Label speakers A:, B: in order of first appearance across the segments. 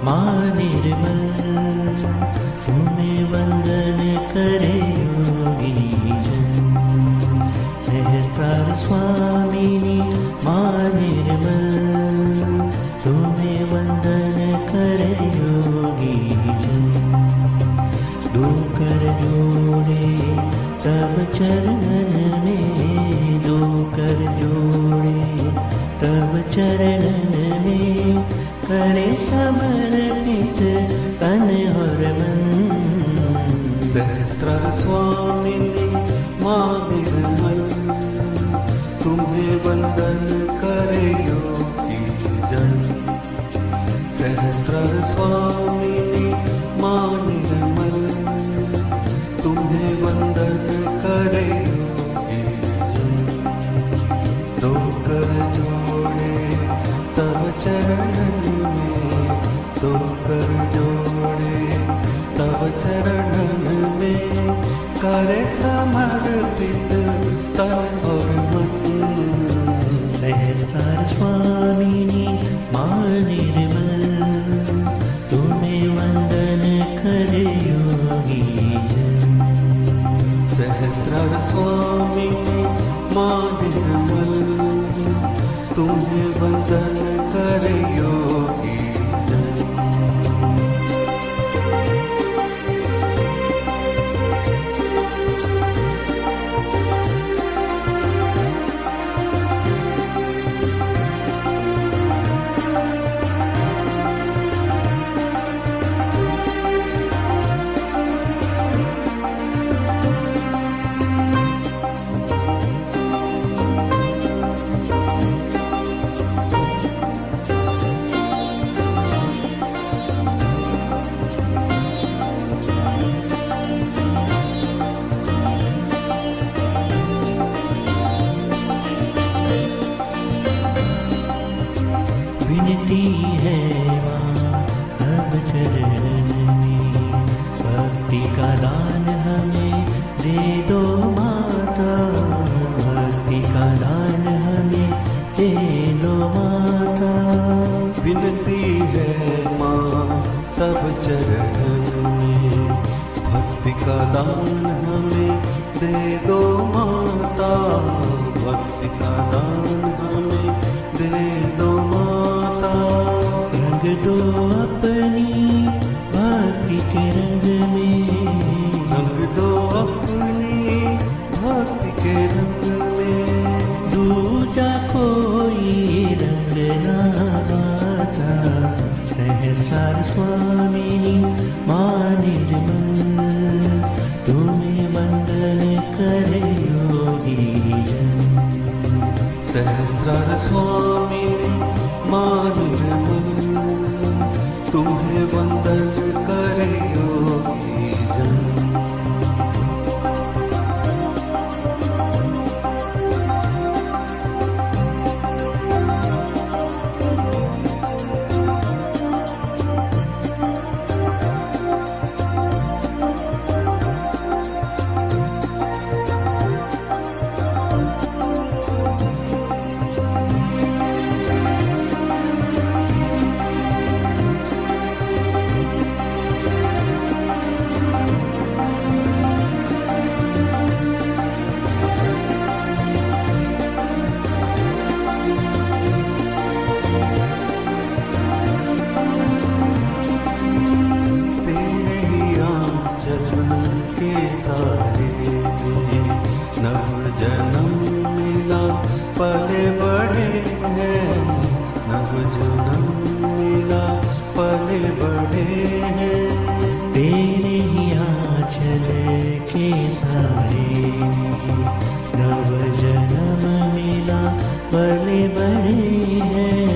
A: माँ निर्मल तुम्हें वंदन करे योगी जन। सहस्रार स्वामिनी माँ निर्मल तुम्हें वंदन करे योगी जन। दो कर जोड़े तब चरणन में, दो कर जोड़े तब चरणन में, करे समर्पित तन और मन।
B: सहस्रार स्वामिनी माँ निर्मल तुम्हें वंदन करे योगी जन। सहस्रार स्वामिनी माँ निर्मल तुम्हें वंदन करे योगी जन। दो कर जोड़े तब चरणन में, दो कर जोड़े तब चरणन में, करे समर्पित तन और मन।
A: सहस्रार स्वामिनी माँ निर्मल तुम्हें वंदन करे योगी जन।
B: सहस्रार स्वामिनी माँ निर्मल तुम्हें वंदन करे योगी जन।
A: विनती है माँ तब चरण में, भक्ति का दान हमें दे दो माता। भक्ति का दान हमें दे दो माता।
B: विनती है माँ तब चरण में, भक्ति का दान हमें दे दो माता। भक्ति का दान हमें दे दो माता।
A: रंग दो अपनी भक्ति के रंग में,
B: रंग दो अपनी भक्ति के रंग में,
A: दूजा कोई रंग ना आता। सहस्रार स्वामिनी माँ निर्मल तुम्हें वंदन करे योगी जन।
B: सहस्रार स्वामिनी माँ निर्मल तुम्हें वंदन करे योगी जन। नव जन्म मिला पले बड़े हैं, नव जन्म मिला पले बड़े हैं।
A: तेरे ही आंचल के सारे नव जन्म मिला पले बड़े हैं।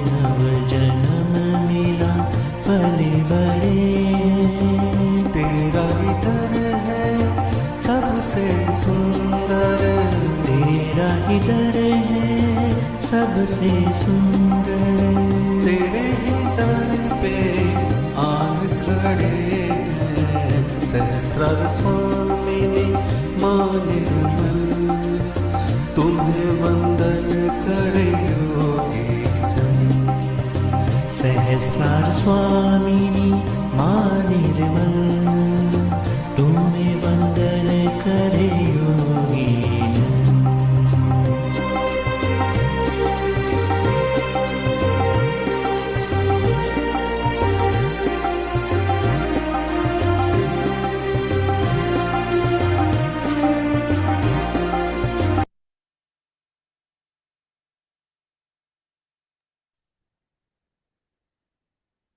A: नव जन्म मिला पले बड़े हैं।
B: तेरा ही दर है सबसे सुंदर,
A: तेरा ही दर है सबसे सुंदर।
B: तेरे ही दर पे आन खड़े हैं सहस्रार स्वामिनी माँ निर्मल तुम्हें वंदन करे योगी जन।
A: सहस्रार स्वामिनी माँ निर्मल, तुम्हें वंदन करे योगीन।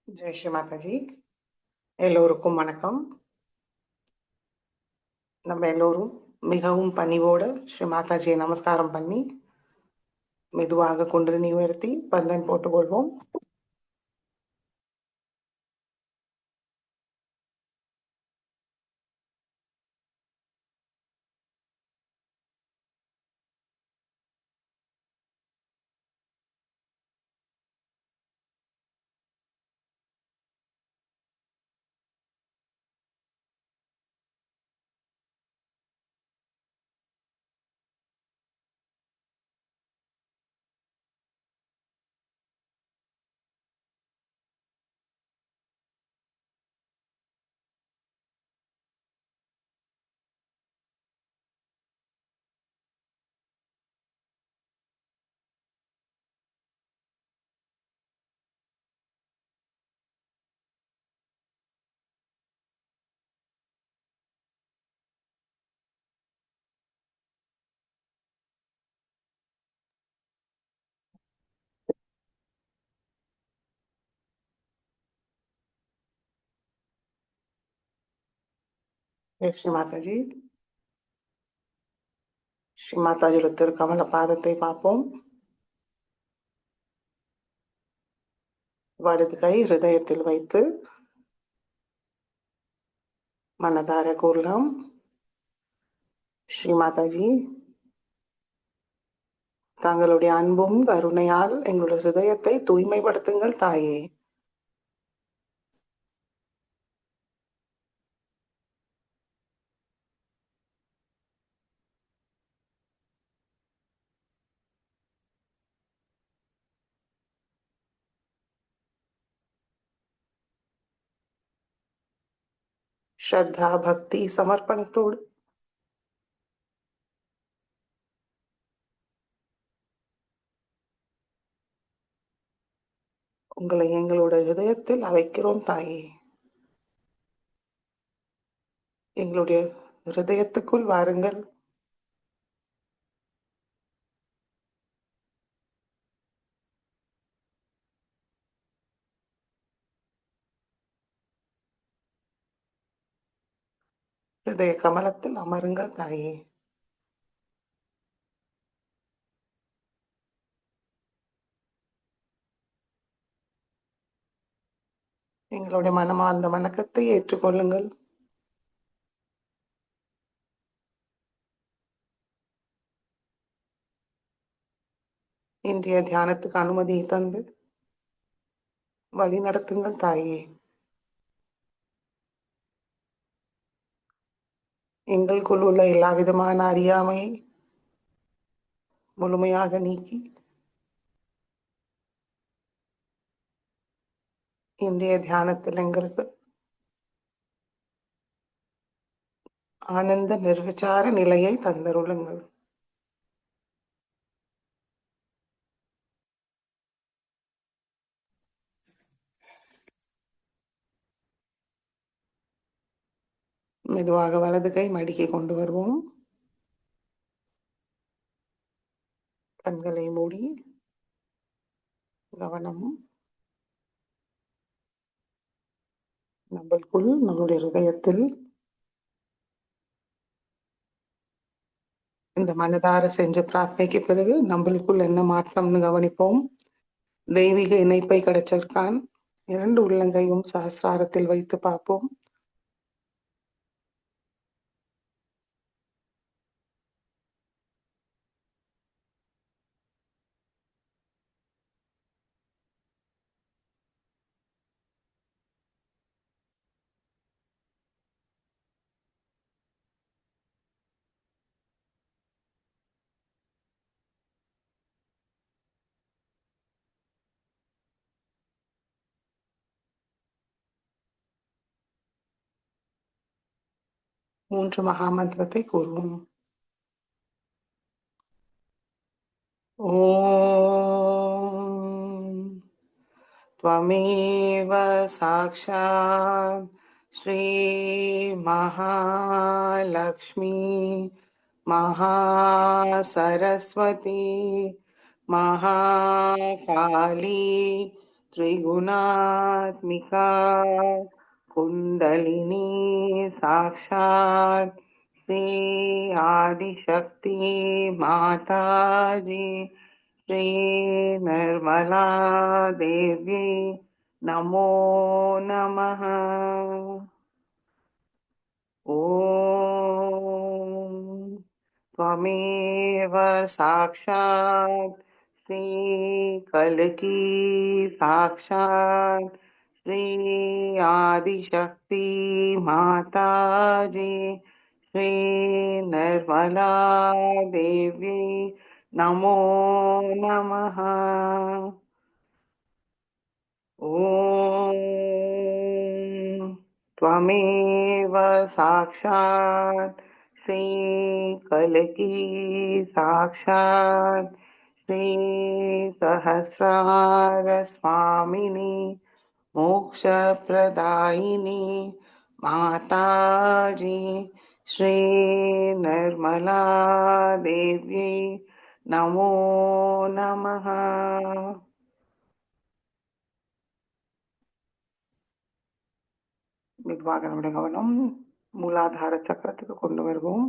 C: ஜெய் ஸ்ரீ மாதாஜி. எல்லோருக்கும் வணக்கம். நம்ம எல்லோரும் மிகவும் பணிவோடு ஸ்ரீ மாதாஜியை நமஸ்காரம் பண்ணி மெதுவாக குண்டலினி உயர்த்தி பந்தன் போட்டுக்கொள்வோம். ஜெய் ஸ்ரீ மாதாஜி. ஸ்ரீ மாதாஜியோட திருக்கமல பாதத்தை பார்ப்போம். வலது கை ஹிருதயத்தில் வைத்து மனதார கூறலாம், ஸ்ரீ மாதாஜி, தங்களுடைய அன்பும் கருணையால் எங்களுடைய ஹிருதயத்தை தூய்மைப்படுத்துங்கள் தாயே. ஸ்ரத்தா பக்தி சமர்ப்பணத்தோடு உங்களை எங்களோட ஹிருதயத்தில் அழைக்கிறோம் தாயே. எங்களுடைய ஹிருதயத்துக்குள் வாருங்கள். ஹிருதய கமலத்தில் அமருங்கள் தாயே. எங்களுடைய மனமார்ந்த வணக்கத்தை ஏற்றுக்கொள்ளுங்கள். இன்றைய தியானத்துக்கு அனுமதியை தந்து வழி நடத்துங்கள் தாயே. எங்களுக்குள் உள்ள எல்லா விதமான அறியாமையை முழுமையாக நீக்கி இன்றைய தியானத்தில் எங்களுக்கு ஆனந்த நிர்விசார நிலையை தந்தருளுங்கள். மெதுவாக வலது கை மடிக்கை கொண்டு வருவோம். கண்களை மூடி கவனம் நம்மளுக்குள் நம்முடைய ஹிருதயத்தில் இந்த மனதார செஞ்ச பிரார்த்தனைக்கு பிறகு நம்மளுக்குள் என்ன மாற்றம்னு கவனிப்போம். தெய்வீக இணைப்பை கிடைச்சிருக்கான். 2 உள்ளங்கையும் சஹஸ்ராரத்தில் வைத்து பார்ப்போம். மூன்று மகாமந்திரத்தை கூறுவோம். ஓம் त्वमेव साक्षात् श्री महालक्ष्मी महासरस्वती महाकाली त्रिगुणात्मिका कुण्डलिनी साक्षात् श्री आदिशक्ति माताजी श्री निर्मला देवी नमो नमः। ॐ त्वमेव साक्षात् श्रीकल्की साक्षात् श्री आदिशक्ति माताजी श्री निर्मला देवी नमो नमः। ॐ त्वमेव साक्षात् श्रीकल्की साक्षात् श्री सहस्रारस्वामिनी मोक्षप्रदायिनी माताजी श्री निर्मला देवी नमो नमः। மெதுவாக நம்முடைய கவனம் மூலாதார சக்கரத்துக்கு கொண்டு வருவோம்.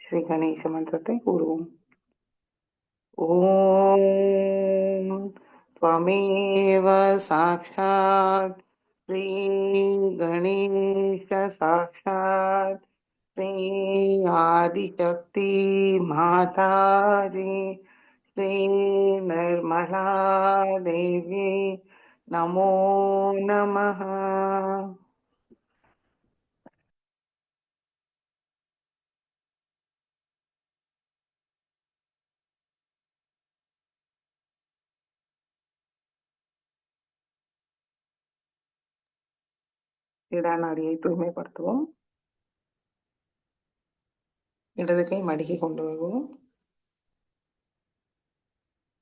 C: ஸ்ரீ கணேச மந்திரத்தை கூறுவோம். ஓம் त्वमेव साक्षात् श्री गणेश साक्षात् श्री आदिशक्ति माताजी श्री निर्मला देवी नमो नमः। இடநாடியை தூய்மைப்படுத்துவோம். இடது கை மடிக்கி கொண்டு வருவோம்.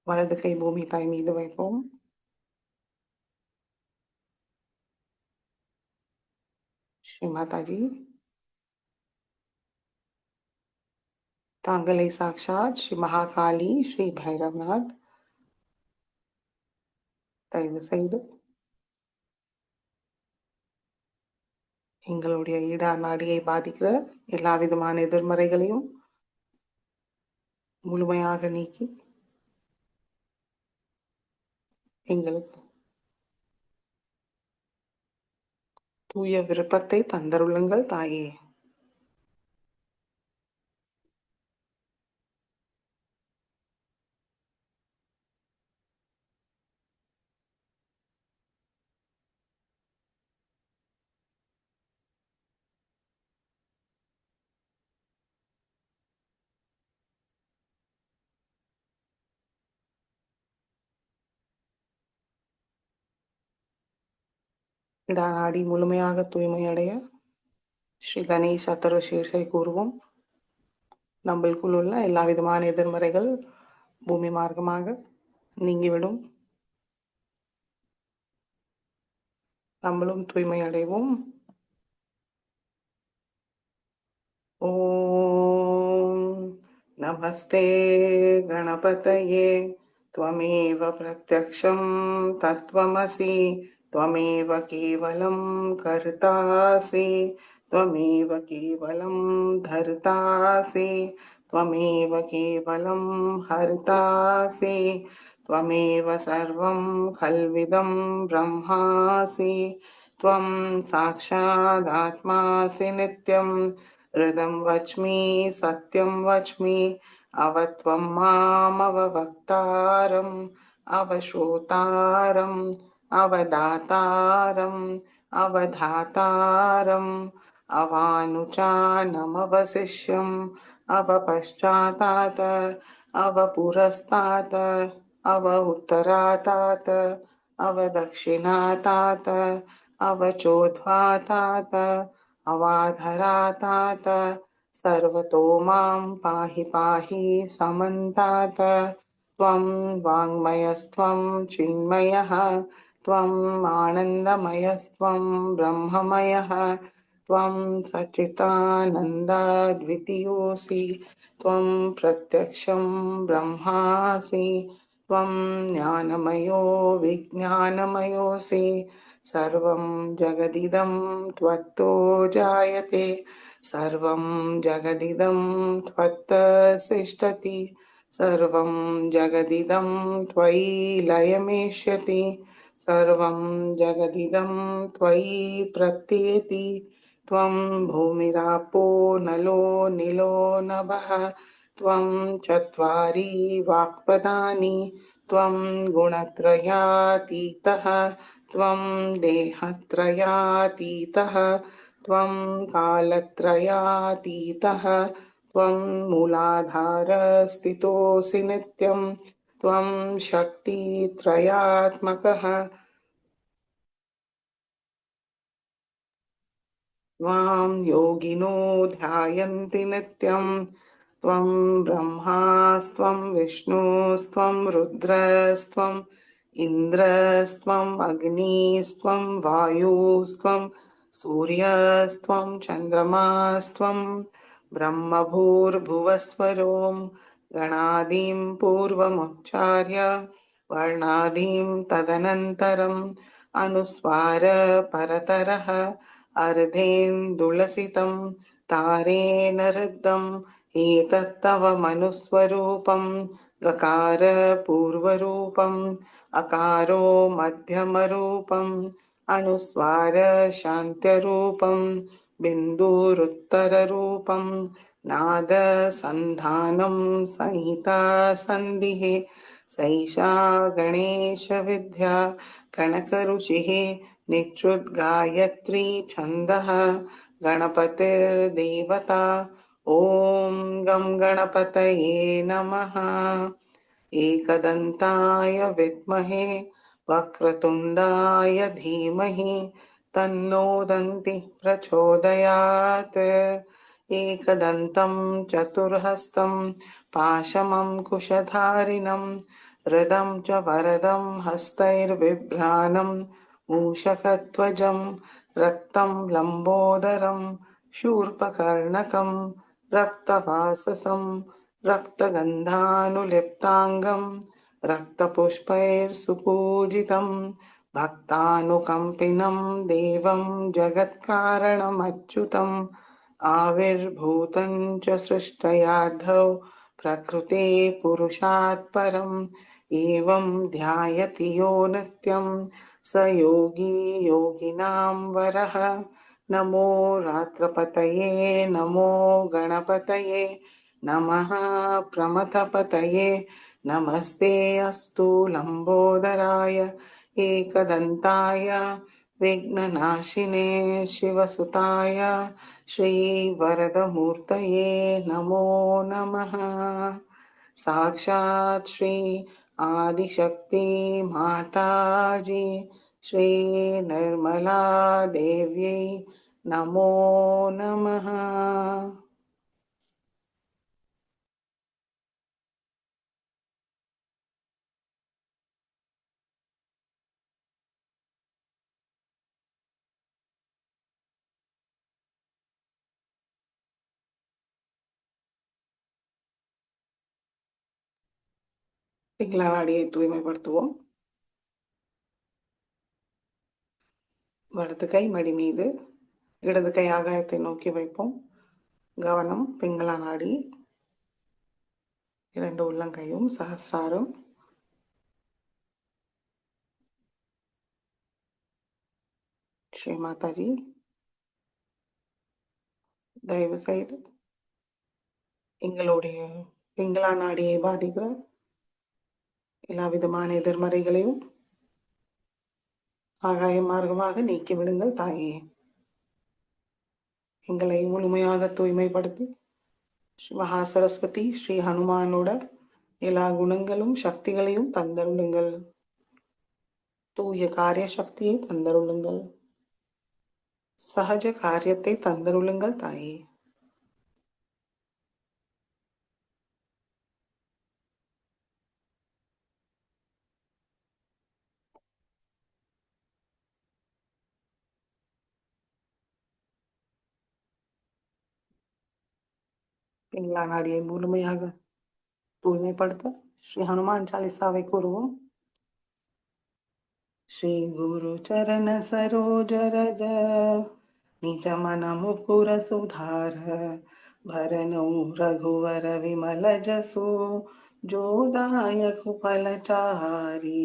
C: வலது கை பூமி தாய் மீது வைப்போம். ஸ்ரீ மாதாஜி, தாங்களை சாக்ஷாத் ஸ்ரீ மகாகாளி ஸ்ரீ பைரவநாத் தயவு செய்து எங்களுடைய ஈடா நாடியை பாதிக்கிற எல்லா விதமான எதிர்மறைகளையும் முழுமையாக நீக்கி எங்களுக்கு தூய விருப்பத்தை தந்தருளுங்கள் தாயே. இடா நாடி முழுமையாக தூய்மையடைய ஸ்ரீ கணேஷ் அதர்வ சீர்ஷை கூறுவோம். நம்மளுக்குள் உள்ள எல்லா விதமான எதிர்மறைகள் பூமி மார்க்கமாக நீங்கிவிடும். நம்மளும் தூய்மை அடைவோம். ஓம் நமஸ்தே கணபதயே त्वमेव प्रत्यक्षं तत्त्वमसि त्वमेव केवलं कर्तासि त्वमेव केवलं धर्तासि त्वमेव केवलं हर्तासि त्वमेव सर्वं खल्विदं ब्रह्मासि त्वं साक्षादात्मासि नित्यं हृदं वच्मि सत्यं वच्मि अवत्वं मामवक्तारम् अवश्रोतारम् अवदातारम् अवधातारम् अवानुचानमवशिष्यम् अवपश्चातात् अवपुरस्तात् अव उत्तरातात् अवदक्षिणातात् अवचोद्वातात् अवाधरातात सर्वतो मां पाहि पाहि समन्तात् त्वं वाङ्मयस्त्वं चिन्मयः त्वम् आनन्दमयस्त्वं ब्रह्ममयः त्वं सच्चिदानन्दाद्वितीयोऽसि त्वं प्रत्यक्षं ब्रह्मासि त्वं ज्ञानमयो विज्ञानमयोऽसि सर्वं जगदिदं त्वत्तो जायते सर्वं जगदिदं त्वत्तसिष्ठति सर्वं जगदिदं त्वयि लयमेष्यति सर्वं जगदिदं त्वयि प्रत्येति त्वं भूमिरापो नलो निलो नभः त्वं चत्वारि वाक्पदानि त्वं गुणत्रयातीतः त्वं देहत्रयातीतः त्वं कालत्रयातीतः त्वं मूलाधारस्थितोऽसि नित्यं त्वं शक्तित्रयात्मकः त्वां योगिनो ध्यायन्ति नित्यं त्वं ब्रह्मास्त्वं विष्णुस्त्वं रुद्रस्त्वम् इन्द्रस्त्वम् अग्निस्त्वं वायुस्त्वं सूर्यस्त्वं चन्द्रमास्त्वं ब्रह्मभूर्भुवस्वरों गणादीं पूर्वमुच्चार्य वर्णादीं तदनन्तरम् अनुस्वार परतरः अर्धेन्दुलसितं तारेण ऋद्धम् एतत्तव मनुस्वरूपं गकार पूर्वरूपम् अकारो मध्यमरूपम् अनुस्वार शान्त्यरूपं बिन्दुरुत्तररूपं नाद सन्धानं संहिता सन्धिः सैषा गणेशविद्या कनकऋषिः निच्युद्गायत्री छन्दः गणपतिर्देवता ॐ गं गणपतये नमः एकदन्ताय विद्महे वक्रतुण्डाय धीमहि तन्नो दन्तिः प्रचोदयात् एकदन्तं चतुर्हस्तं पाशमङ्कुशधारिणं हृदं च वरदं हस्तैर्बिभ्राणं मूषकध्वजं रक्तं लम्बोदरं शूर्पकर्णकं रक्तवाससं रक्तगन्धानुलिप्ताङ्गं रक्तपुष्पैर्सुपूजितं भक्तानुकम्पिनं देवं जगत्कारणमच्युतम् आविर्भूतं च सृष्टयाद्धौ प्रकृते पुरुषात् परम् एवं ध्यायति यो नित्यं स योगी योगिनां वरः नमो रात्रपतये नमो गणपतये नमः प्रमथपतये नमस्ते अस्तु लम्बोदराय एकदन्ताय विघ्ननाशिने शिवसुताय श्रीवरदमूर्तये नमो नमः साक्षात् श्री आदिशक्ति माताजी श्री निर्मला देव्यै नमो नमः திங்களாடியை தூய்மைப்படுத்துவோம் வலது கை மடி மீது இடது கை ஆகாயத்தை நோக்கி வைப்போம் கவனம் பிங்களா நாடி இரண்டு உள்ளங்கையும் சஹஸ்ராரம் ஸ்ரீ மாதாஜி தயவு செய்து எங்களுடைய பிங்களா நாடியை பாதிக்கிற எல்லா விதமான எதிர்மறைகளையும் ஆகாய மார்க்கமாக நீக்கிவிடுங்கள் தாயே எங்களை முழுமையாக தூய்மைப்படுத்தி ஸ்ரீ மகா சரஸ்வதி ஸ்ரீ ஹனுமானோட எல்லா குணங்களும் சக்திகளையும் தந்தருளுங்கள் தூய காரிய சக்தியை தந்தருளுங்கள் சகஜ காரியத்தை தந்தருளுங்கள் தாயே. பிங்களா நாடியை முழுமையாக தூய்மைப்படுத்த ஸ்ரீ ஹனுமான் சாலிசாவை கூறுவோம். श्री गुरु चरण सरोज रज निज मन मुकुर सुधार भरनौ रघुवर विमल जसु जो दायक फलचारी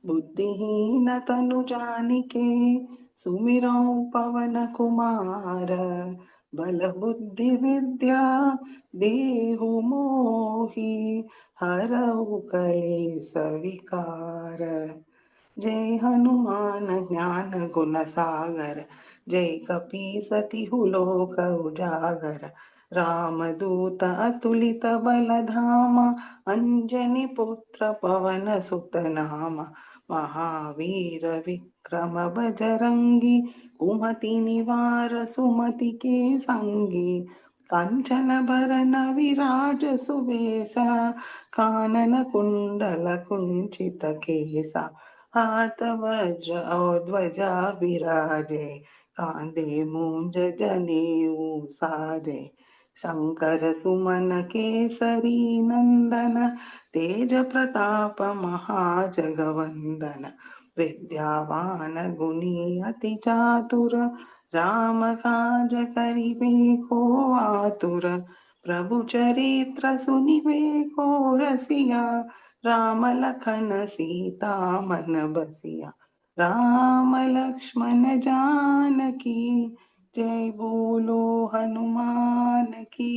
C: बुद्धिहीन तनु जानिके सुमिरौ पवन कुमार बल बुद्धि विद्या देहु मोहि हरऊ कलेस विकार। जय हनुमान ज्ञान गुण सागर जय कपीसतिहु लोक उजागर रामदूत अतुलित बल धामा अंजनी पुत्र पवन सुत नामा महावीर विक्रम बजरंगी कुमति निवार सुमति के संगी कांचन भरन विराज सुबेसा कानन कुंडल कुंचित केसा हाथ वज्र और ध्वजा विराजे कांधे मूंज जनेऊ साजे शंकर सुमन केसरी नंदन तेज प्रताप महाजगवंदन विद्यावान गुणी अति चातुर राम काज करिबे को आतुर प्रभु चरित्र सुनिबे को रसिया राम लखन सीता मन बसिया राम लक्ष्मण जानकी जय बोलो हनुमान की।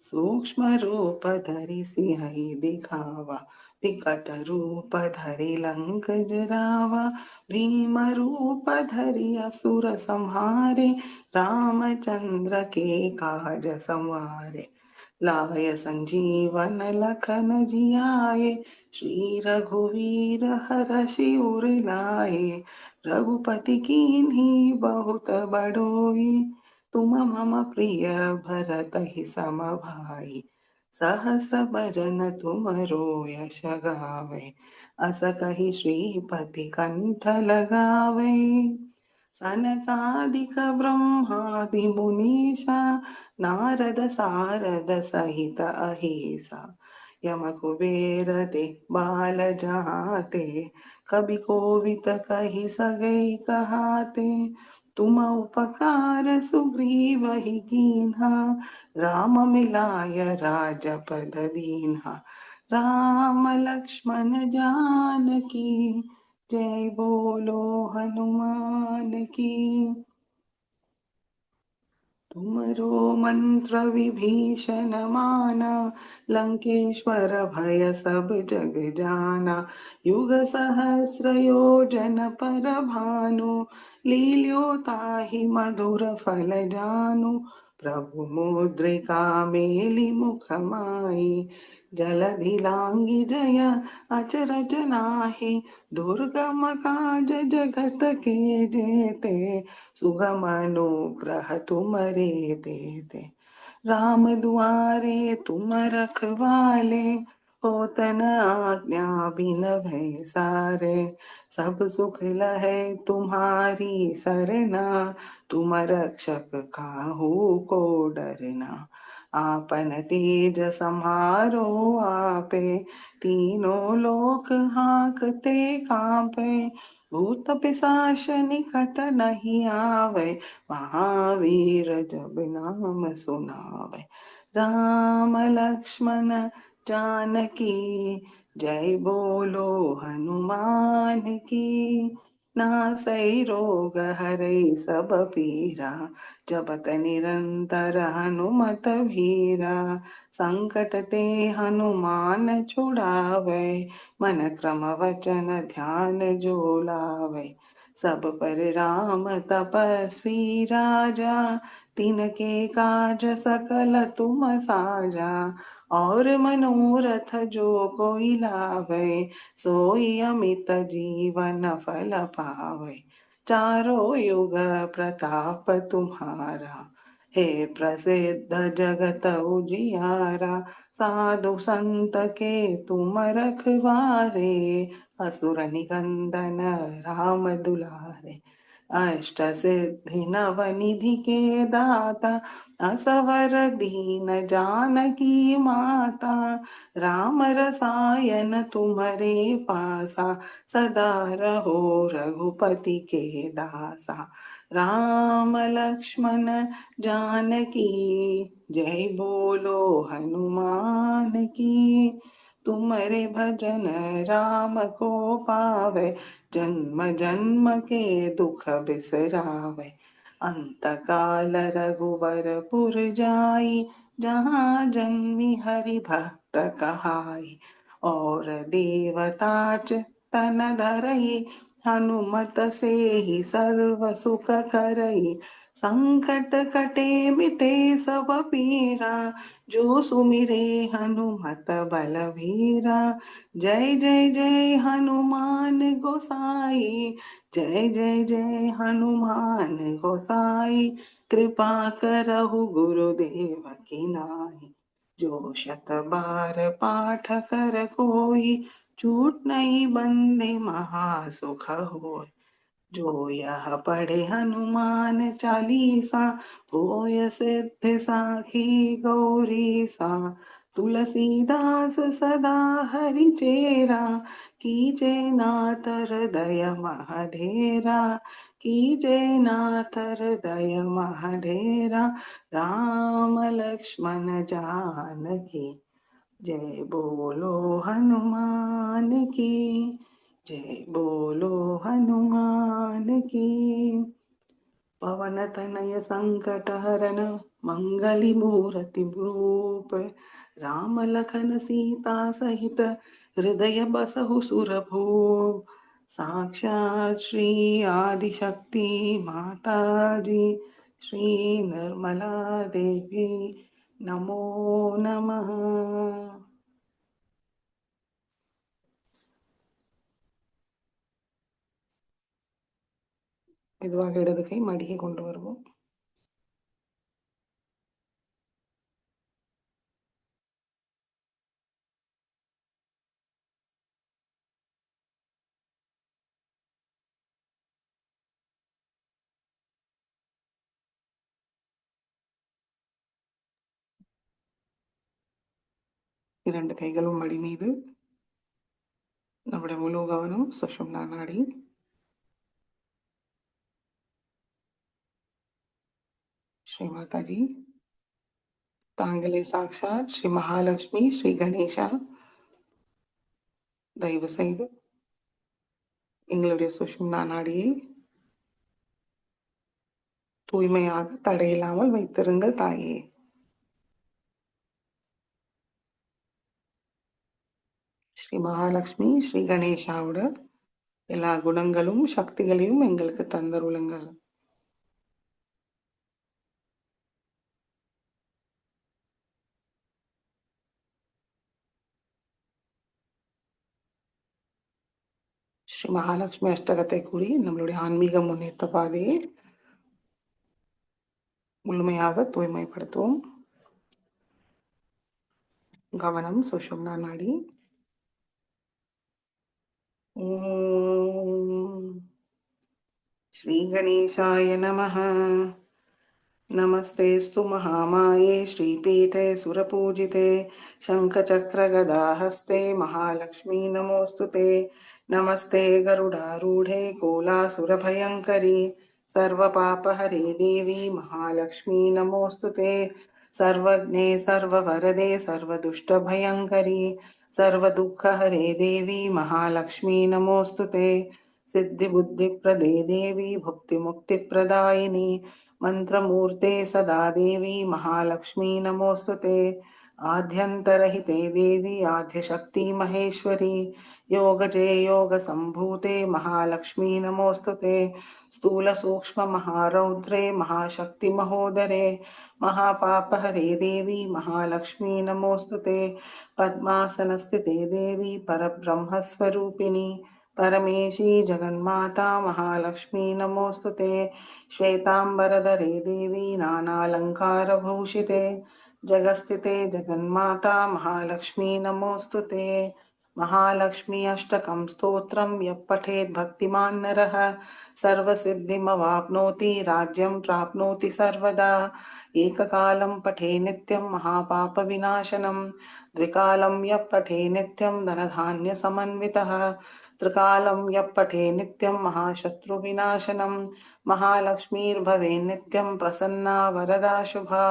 C: सूक्ष्म रूप धरि सिंहई दिखावा विकट रूप धरि लंक जरावा भीम रूप धरि असुर संहारे रामचंद्र के काज संवारे लाय संजीवन लखन जियाए श्री रघुवीर हरषि उर लाए रघुपति कीन्ही बहुत बड़ोई तुम मम प्रिय भरत ही सम भाई सहस्र भजन तुम यश गावे अस कही श्रीपति कंठ लगावे सनकादिक ब्रह्मादि मुनीषा नारद सारद सहित अहिसा यम कुबेर दिक्पाल जहाते कवि कोविद कहि सगई कहाते तुम उपकार सुग्रीव ही कीन्हा राम मिलाय राजपद दीन्हा राम लक्ष्मण जानकी जय बोलो हनुमान की। तुमरो मंत्र विभीषण माना लंकेश्वर भय सब जग जाना युग सहस्र योजन पर भानु लील्यो ताहि मधुर फल जानु प्रभु मुद्रिका मेलि मुख माई जलधि लांगी जय अचरज नाही दुर्गम काज जगत के जेते सुगम अनुग्रह तुमरे देते राम दुआरे तुम रखवाले होत न आज्ञा बिन भय सारे सब सुख लहे तुम्हारी सरना तुम रक्षक काहू को डरना आपन तेज समारो आपे तीनों लोक हाकते कांपे भूत पिशाच निकट नहीं आवे महावीर जब नाम सुनावे राम लक्ष्मण जानकी जय बोलो हनुमान की नासै रोग हरै सब पीरा जपत निरंतर हनुमत भीरा संकट ते हनुमान छुड़ावे मन क्रम वचन ध्यान जो लावे सब पर राम तपस्वी राजा तिनके काज सकल तुम साजा और मनोरथ जो कोई लावे सोई अमित जीवन फल पावे चारों युग प्रताप तुम्हारा, हे प्रसिद्ध जगत उजियारा। साधु संत के तुम रखवारे, असुर निकंदन राम दुलारे। अष्ट सिद्धि नव निधि के दाता, असवर दीन जानकी माता। राम रसायन तुम्हारे पासा, सदा रहो रघुपति के दासा। राम लक्ष्मण जानकी, जय बोलो हनुमान की। तुम्हारे भजन राम को पावे, जन्म जन्म के दुख बिसरावे। अंत काल रघुवर पुर जाई, जहाँ जन्मी हरि भक्त कहाई। और देवता चित्तन धरई, हनुमत से ही सर्व सुख करई। संकट कटे मिटे सब पीरा, जो सुमिरे हनुमत बलवीरा। जय जय जय हनुमान गोसाई, जय जय जय हनुमान गोसाई। कृपा करहु गुरुदेव की नाई, जो शत बार पाठ कर कोई, छूट नहीं बंदे महासुख होय। जो यह पढ़े हनुमान चालीसा, होय सिद्धि साखी गौरी सा। तुलसीदास सदा हरि चेरा, कीजे नाथ हृदय मह ढेरा। कीजे नाथ हृदय मह ढेरा। राम लक्ष्मण जानकी, जय बोलो हनुमान की। जय बोलो हनुमान की। पवन तनय संकट हरन, मंगली मूर्ति रूप। राम लखन सीता सहित, हृदय बसहु सुरभूप। साक्षात श्री आदिशक्ति माता जी, श्री निर्मला देवी नमो नमः. மெதுவாக இடது கை மடியை கொண்டு வருவோம். இரண்டு கைகளும் மடி மீது. நம்முடைய முழு கவனம் சுஷும்னா நாடி. ஸ்ரீ மாதாஜி, தாங்களே சாக்ஷாத் ஸ்ரீ மகாலட்சுமி, ஸ்ரீ கணேசா. தயவு செய்து எங்களுடைய சுஷும்னா நாடியை தூய்மையாக தடையில்லாமல் வைத்திருங்கள் தாயே. ஸ்ரீ மகாலட்சுமி, ஸ்ரீ கணேசாவோட எல்லா குணங்களும் சக்திகளையும் எங்களுக்கு தந்தருளுங்கள். ஸ்ரீ மகாலட்சுமி அஷ்டகத்தை கூறி நம்மளுடைய ஆன்மீக முன்னேற்ற பாதையை முழுமையாக தூய்மைப்படுத்துவோம். கவனம் சுஷும்னா நாடி. ஓம் ஸ்ரீ கணேசாய நமः. नमस्तेस्तु महामाये श्रीपीठे सुरपूजिते, शङ्खचक्रगदाहस्ते महालक्ष्मी नमोऽस्तु ते। नमस्ते गरुडारूढे कोलासुरभयङ्करी, सर्वपापहरे देवी महालक्ष्मी नमोऽस्तु ते। सर्वज्ञे सर्ववरदे सर्वदुष्टभयङ्करी, सर्वदुःखहरे देवी महालक्ष्मी नमोऽस्तु ते। सिद्धिबुद्धिप्रदे देवी भुक्तिमुक्तिप्रदायिनी, मंत्रमूर्ते सदा देवी महालक्ष्मी नमोऽस्तु ते। आद्यन्तरहिते देवी आद्यशक्ति महेश्वरी, योगजे योगसम्भूते महालक्ष्मी नमोऽस्तु ते। स्थूलसूक्ष्म महारौद्रे महाशक्ति महोदरे, महापापहरे देवी महालक्ष्मी नमोऽस्तु ते। पद्मासनस्थिते देवी परब्रह्मस्वरूपिणी, परमेशी जगन्माता महालक्ष्मी नमोऽस्तुते। श्वेताम्बरधरे देवी नानालङ्कारभूषिते जगस्थिते जगन्माता महालक्ष्मी नमोऽस्तुते। महालक्ष्मी अष्टकं स्तोत्रं यः पठेत् भक्तिमान् नरः सर्वसिद्धिमवाप्नोति राज्यं प्राप्नोति सर्वदा। एककालं पठे नित्यं महापापविनाशनं द्विकालं यः पठे नित्यं धनधान्यसमन्वितः त्रिकालं यः पठे नित्यं महाशत्रुविनाशनं महालक्ष्मीर्भवे नित्यं प्रसन्ना वरदा शुभा।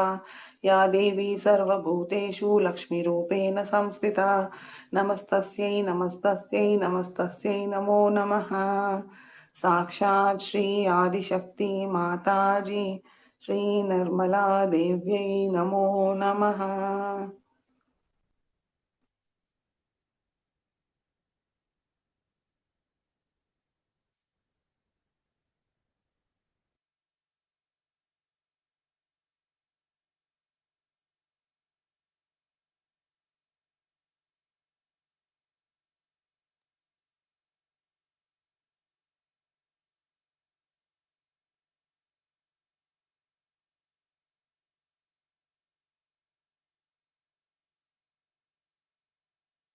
C: या देवी सर्वभूतेषु लक्ष्मीरूपेण संस्थिता नमस्तस्यै नमस्तस्यै नमस्तस्यै नमो नमः। साक्षात् श्री आदिशक्ति माताजी श्री निर्मला देव्यै नमो नमः।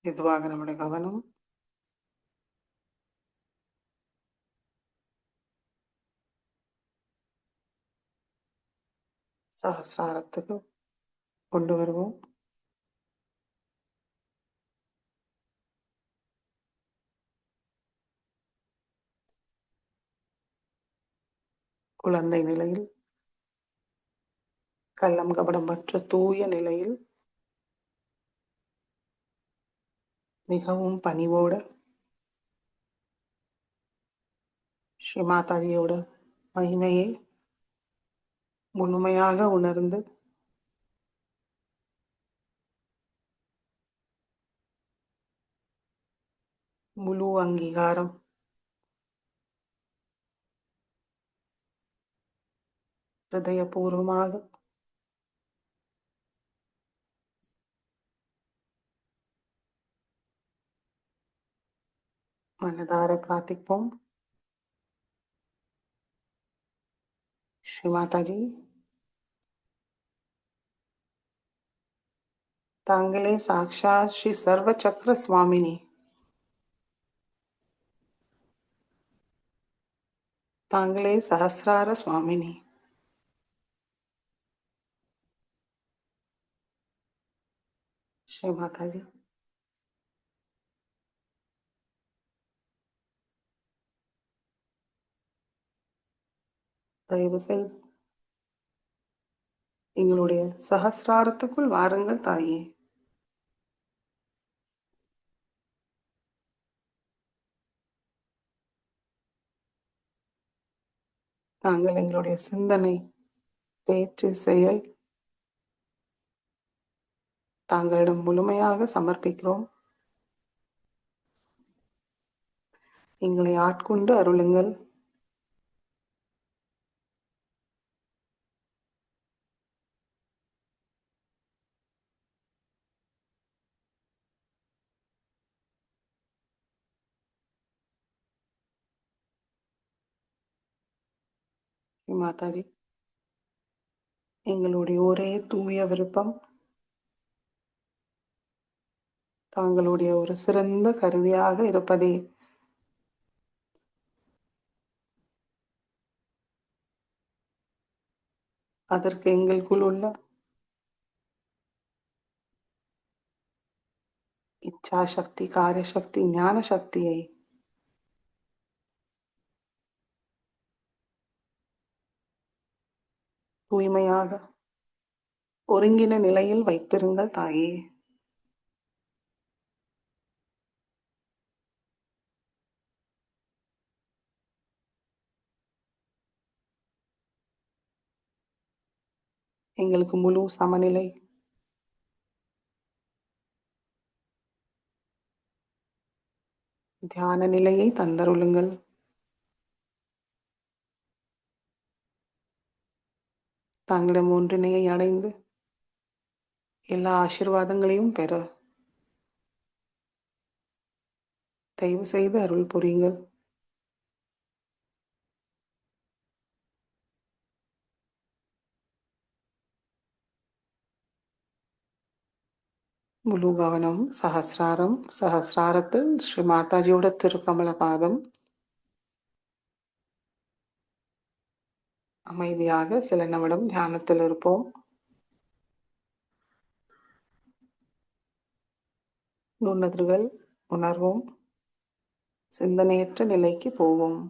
C: இதுவாக நம்முடைய கவனம் சஹஸ்ராரத்துக்கு கொண்டு வருவோம். குழந்தை நிலையில், கள்ளம் கபடமற்ற தூய நிலையில், மிகவும் பணிவோட ஸ்ரீ மாதாஜியோட மகிமையை முழுமையாக உணர்ந்து முழு அங்கீகாரம் ஹிருதயபூர்வமாக மனதார பிரார்த்திப்போம். ஸ்ரீ மாதாஜி, தாங்களே சாக்ஷாத் ஸ்ரீ சர்வ சக்கர சுவாமினி, தாங்களே சஹஸ்ரார சுவாமினி. ஸ்ரீ மாதாஜி, தயவு செய்து எங்களுடைய சஹஸ்ராரத்துக்குள் வாருங்கள் தாயே. நாங்கள் எங்களுடைய சிந்தனை, பேச்சு, செயல் தாங்களிடம் முழுமையாக சமர்ப்பிக்கிறோம். எங்களை ஆட்கொண்டு அருளுங்கள். மாதாஜி, எங்களுடைய ஒரே தூய விருப்பம் தாங்களுடைய ஒரு சிறந்த கருவியாக இருப்பதே. அதற்கு எங்களுக்குள் உள்ள இச்சா சக்தி, காரிய சக்தி, ஞான சக்தியை தூய்மையாக ஒருங்கின நிலையில் வைத்திருங்கள் தாயே. எங்களுக்கு முழு சமநிலை, தியான நிலையை தந்தருளுங்கள். தங்களிடம் ஒன்றிணையை அடைந்து எல்லா ஆசீர்வாதங்களையும் பெற தயவு செய்து அருள் புரியுங்கள். முழு கவனம் சஹசிராரம். சஹசிராரத்தில் ஸ்ரீ மாதாஜியோட திருக்கமல பாதம். அமைதியாக சில நிமிடம் தியானத்தில் இருப்போம். நுண்ணதிர்கள் உணர்வோம். சிந்தனையற்ற நிலைக்கு போவோம்.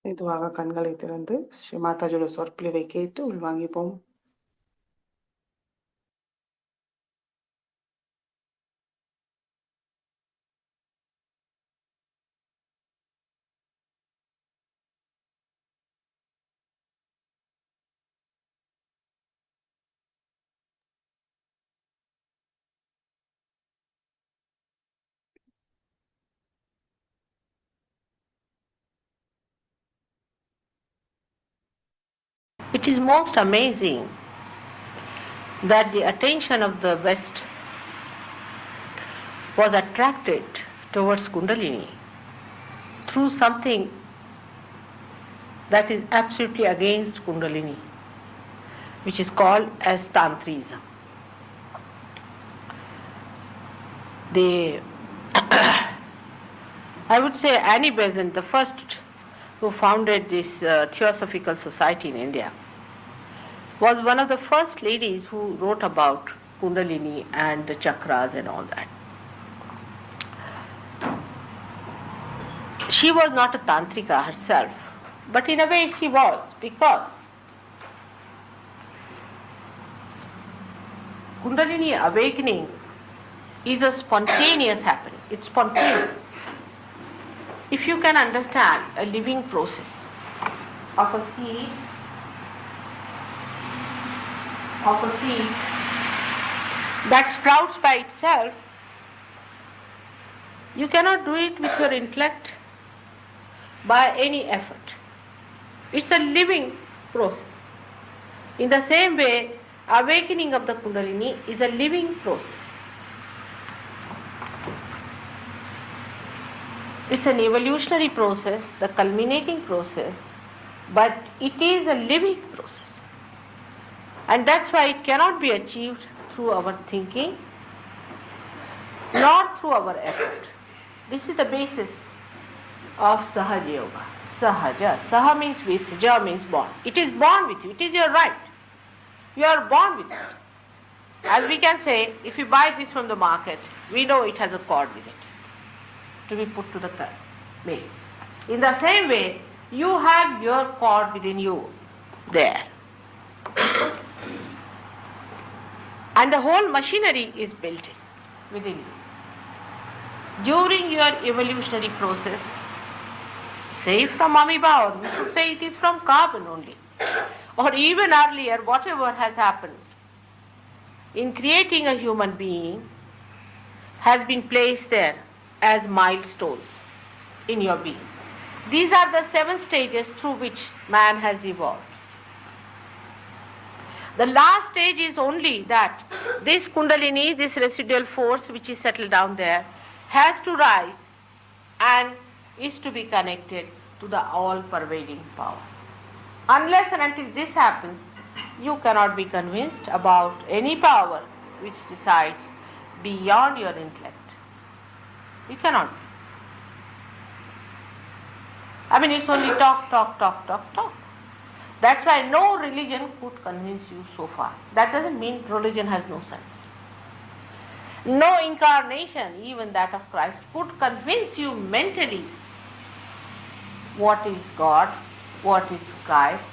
C: மெதுவாக கண்களை திறந்து ஸ்ரீ மாதாஜியோட சொற்பொழிவை கேட்டு உள்வாங்கிப்போம்.
D: It is most amazing that the attention of the West was attracted towards Kundalini through something that is absolutely against Kundalini, which is called as Tantrism. I would say Annie Besant, the first who founded this Theosophical Society in India, was one of the first ladies who wrote about Kundalini and the chakras and all that. She was not a Tantrika herself, but in a way she was, because Kundalini awakening is a spontaneous happening. It's spontaneous. If you can understand a living process of a seed, that sprouts by itself, you cannot do it with your intellect by any effort. It's a living process. In the same way, awakening of the Kundalini is a living process. It's an evolutionary process, the culminating process, but it is a living process. And that's why it cannot be achieved through our thinking, nor through our effort. This is the basis of Sahajya Yoga. Sahajya. Saha means with, Ja means born. It is born with you. It is your right. You are born with it. As we can say, if you buy this from the market, we know it has a cord with it to be put to the base. In the same way, you have your cord within you there. And the whole machinery is built in within you. During your evolutionary process, say from amoeba, or we should say it is from carbon only, or even earlier, whatever has happened in creating a human being has been placed there as milestones in your being. These are the 7 stages through which man has evolved. The last stage is only that this Kundalini, this residual force which is settled down there, has to rise and is to be connected to the all-pervading power. Unless and until this happens, you cannot be convinced about any power which resides beyond your intellect. You cannot. I mean, it's only talk. That's why no religion could convince you so far. That doesn't mean religion has no sense. No incarnation, even that of Christ, could convince you mentally what is God, what is Christ,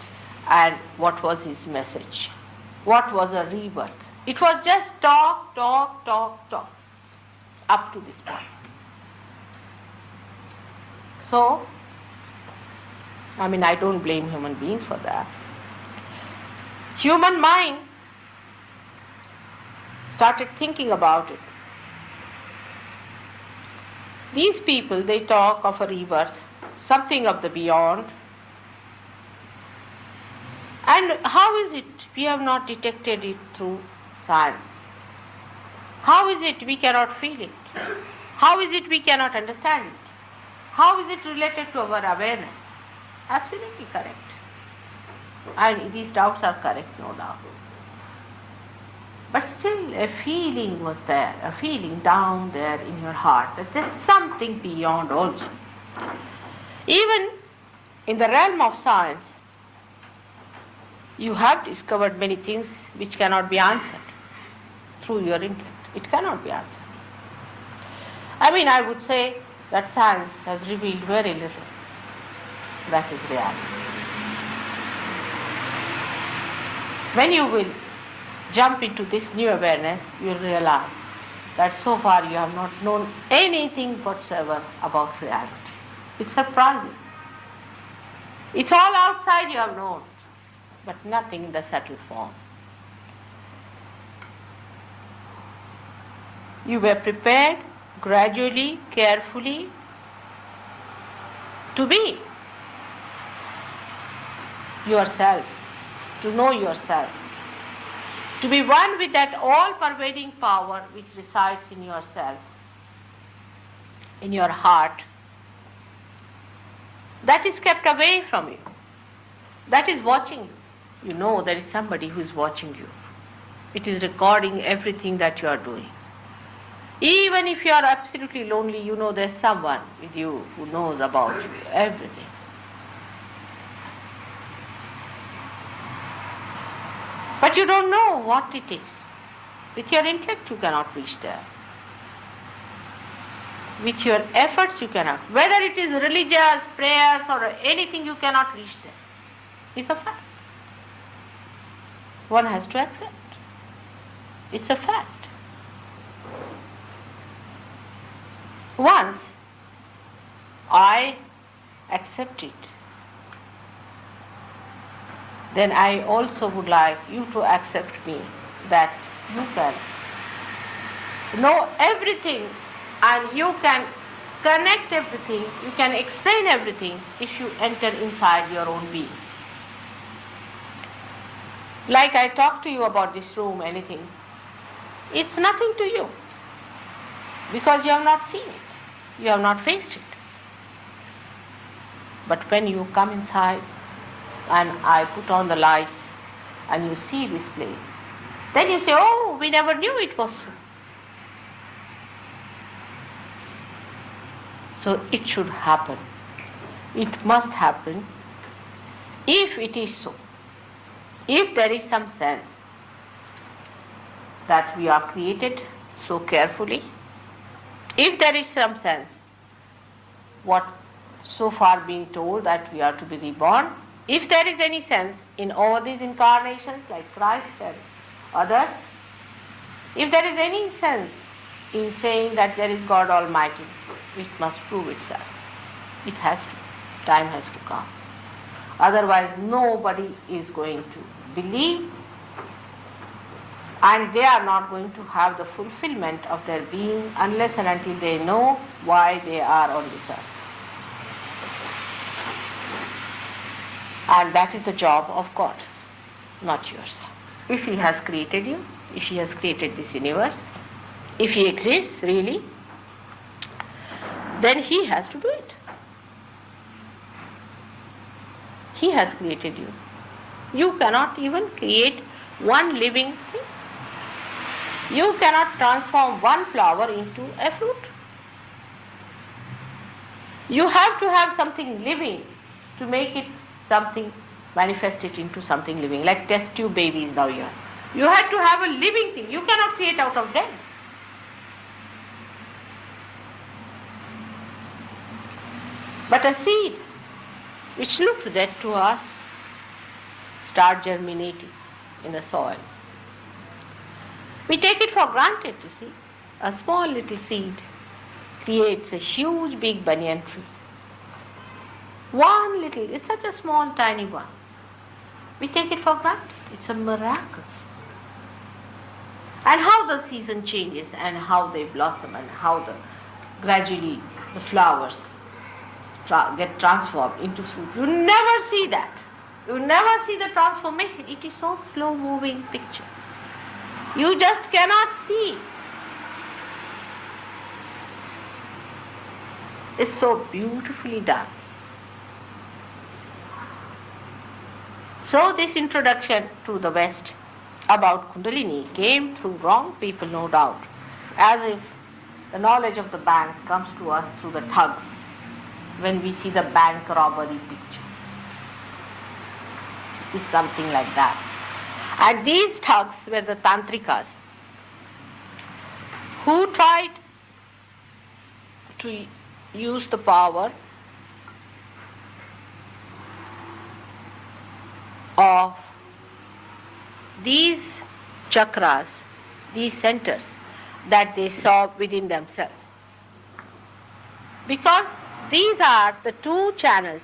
D: and what was his message, what was a rebirth. It was just talk, up to this point. So, I mean, I don't blame human beings for that. Human mind started thinking about it. These people, they talk of a rebirth, something of the beyond. And how is it we have not detected it through science? How is it we cannot feel it? How is it we cannot understand it? How is it related to our awareness? Absolutely correct. And these doubts are correct, no doubt. But still a feeling was there, a feeling down there in your heart that there's something beyond also. Even in the realm of science, you have discovered many things which cannot be answered through your intellect. It cannot be answered. I mean, I would say that science has revealed very little. That is reality. When you will jump into this new awareness, you will realize that so far you have not known anything whatsoever about reality. It's surprising. It's all outside you have known, but nothing in the subtle form. You were prepared gradually, carefully to be yourself, to know yourself, to be one with that all-pervading power which resides in yourself, in your heart, that is kept away from you, that is watching you. You know there is somebody who is watching you. It is recording everything that you are doing. Even if you are absolutely lonely, you know there's someone with you who knows about you, everything. But you don't know what it is. With your intellect you cannot reach there. With your efforts you cannot. Whether it is religious, prayers or anything, you cannot reach there. It's a fact. One has to accept. It's a fact. Once I accept it, then I also would like you to accept me, that you can know everything and you can connect everything, you can explain everything if you enter inside your own being. Like I talk to you about this room, anything, it's nothing to you because you have not seen it, you have not faced it. But when you come inside and I put on the lights and you see this place, then you say, oh, we never knew it was so. So it should happen. It must happen if it is so. If there is some sense that we are created so carefully, if there is some sense what so far being told that we are to be reborn, if there is any sense in all these incarnations like Christ and others, if there is any sense in saying that there is God Almighty, it must prove itself. It has to. Time has to come. Otherwise nobody is going to believe, and they are not going to have the fulfillment of their being unless and until they know why they are on this earth. And that is the job of God, not yours. If He has created you, if He has created this universe, if He exists really, then He has to do it. He has created you. You cannot even create one living thing. You cannot transform one flower into a fruit. You have to have something living to make it something, manifest it into something living, like test tube babies now here. You have to have a living thing. You cannot create out of dead. But a seed which looks dead to us start germinating in the soil. We take it for granted, you see. A small little seed creates a huge big banyan tree. One little, it's such a small tiny one. We take it for granted. It's a miracle. And how the season changes and how they blossom and how gradually the flowers get transformed into fruit. You never see that. You never see the transformation. It is so slow moving picture. You just cannot see it. It's so beautifully done. So this introduction to the West about Kundalini came through wrong people, no doubt, as if the knowledge of the bank comes to us through the thugs when we see the bank robbery picture. It's something like that. And these thugs were the tantrikas who tried to use the power of these chakras, these centers that they saw within themselves. Because these are the two channels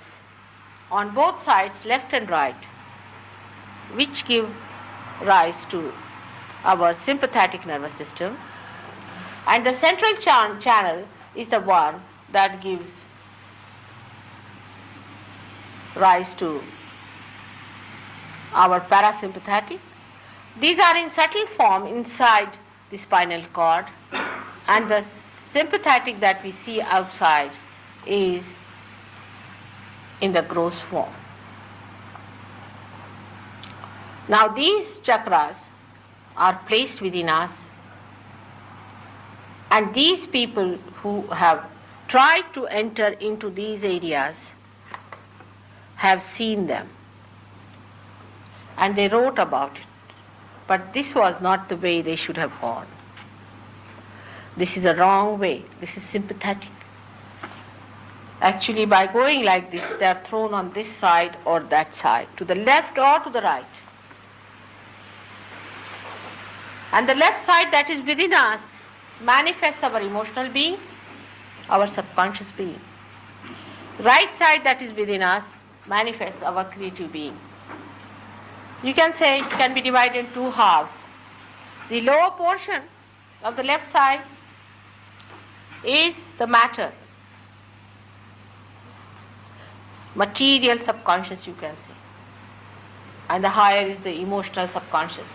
D: on both sides, left and right, which give rise to our sympathetic nervous system, and the central channel is the one that gives rise to our parasympathetic. These are in subtle form inside the spinal cord, and the sympathetic that we see outside is in the gross form. Now these chakras are placed within us, and these people who have tried to enter into these areas have seen them, and they wrote about it. But this was not the way they should have gone. This is a wrong way. This is sympathetic. Actually, by going like this, they are thrown on this side or that side, to the left or to the right. And the left side that is within us manifests our emotional being, our subconscious being. Right side that is within us manifests our creative being. You can say it can be divided in two halves. The lower portion of the left side is the matter, material subconscious, you can say, and the higher is the emotional subconscious.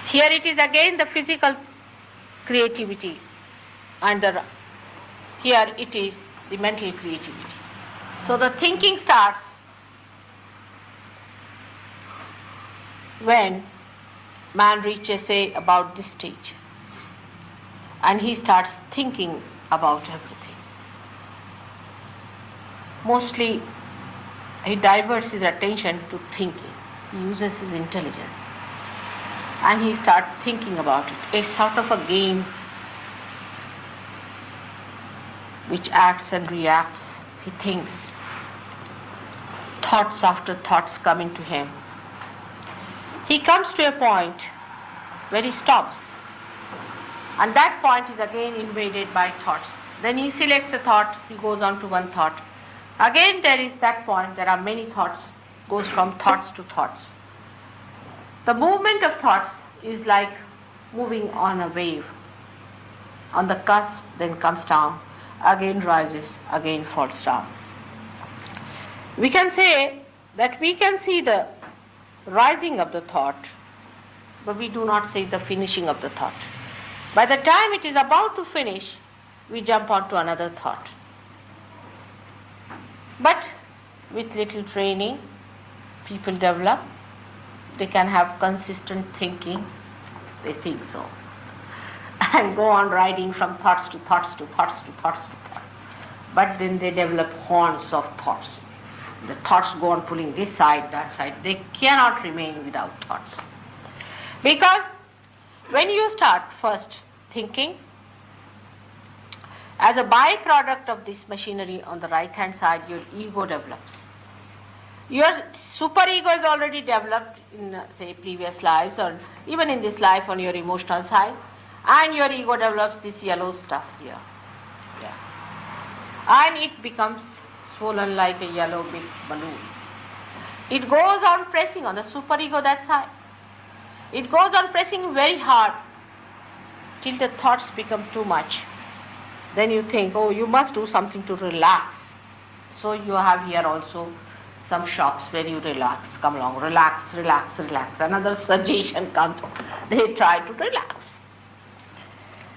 D: Here it is again the physical creativity, and here it is the mental creativity. So the thinking starts when man reaches, say, about this stage, and he starts thinking about everything. Mostly he diverts his attention to thinking. He uses his intelligence and he starts thinking about it. It's sort of a game which acts and reacts. He thinks. Thoughts after thoughts come into him. He comes to a point where he stops, and that point is again invaded by thoughts. Then he selects a thought, he goes on to one thought. Again there is that point, there are many thoughts, goes from thoughts to thoughts. The movement of thoughts is like moving on a wave. On the cusp, then comes down, again rises, again falls down. We can say that we can see the rising of the thought, but we do not see the finishing of the thought. By the time it is about to finish, we jump on to another thought. But with little training, people develop. They can have consistent thinking. They think so. And go on riding from thoughts to thoughts to thoughts to thoughts to thoughts. But then they develop horns of thoughts. The thoughts go on pulling this side, that side. They cannot remain without thoughts. Because when you start first thinking, as a byproduct of this machinery on the right hand side, your ego develops. Your superego is already developed in, say, previous lives or even in this life on your emotional side, and your ego develops this yellow stuff here. Yeah. And it becomes swollen like a yellow big balloon. It goes on pressing on the superego that side. It goes on pressing very hard till the thoughts become too much. Then you think, oh, you must do something to relax. So you have here also some shops where you relax. Come along, relax, relax, relax. Another suggestion comes. They try to relax.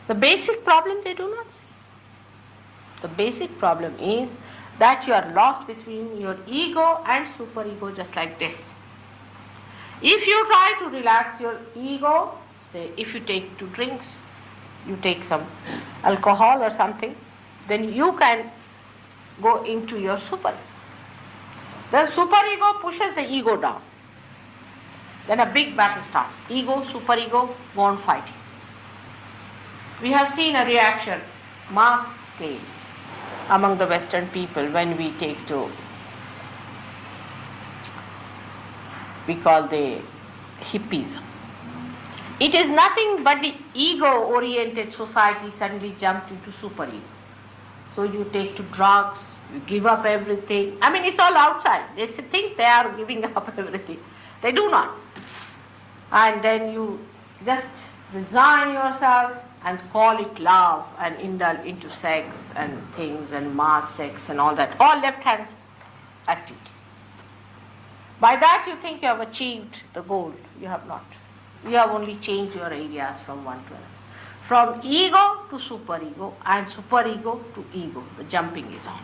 D: The basic problem they do not see. The basic problem is that you are lost between your ego and superego, just like this. If you try to relax your ego, say if you take 2 drinks, you take some alcohol or something, then you can go into your superego. The superego pushes the ego down. Then a big battle starts. Ego, superego go on fighting. We have seen a reaction, mass scale, among the Western people when we take to, we call the hippies. It is nothing but the ego-oriented society suddenly jumped into superego. So you take to drugs, you give up everything. I mean, it's all outside. They think they are giving up everything. They do not. And then you just resign yourself and call it love and indulge into sex and things and mass sex and all that. All left-hand activity. By that you think you have achieved the goal. You have not. You have only changed your areas from one to another. From ego to superego and superego to ego. The jumping is on.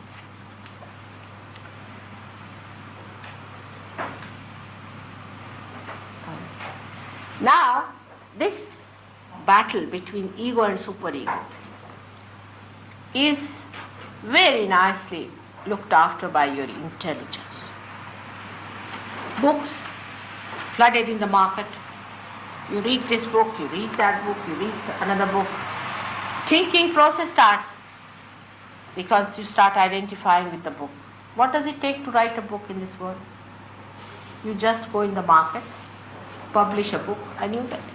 D: Now, this battle between ego and superego is very nicely looked after by your intelligence. Books flooded in the market. You read this book, you read that book, you read another book. Thinking process starts because you start identifying with the book. What does it take to write a book in this world? You just go in the market, publish a book, and you get it.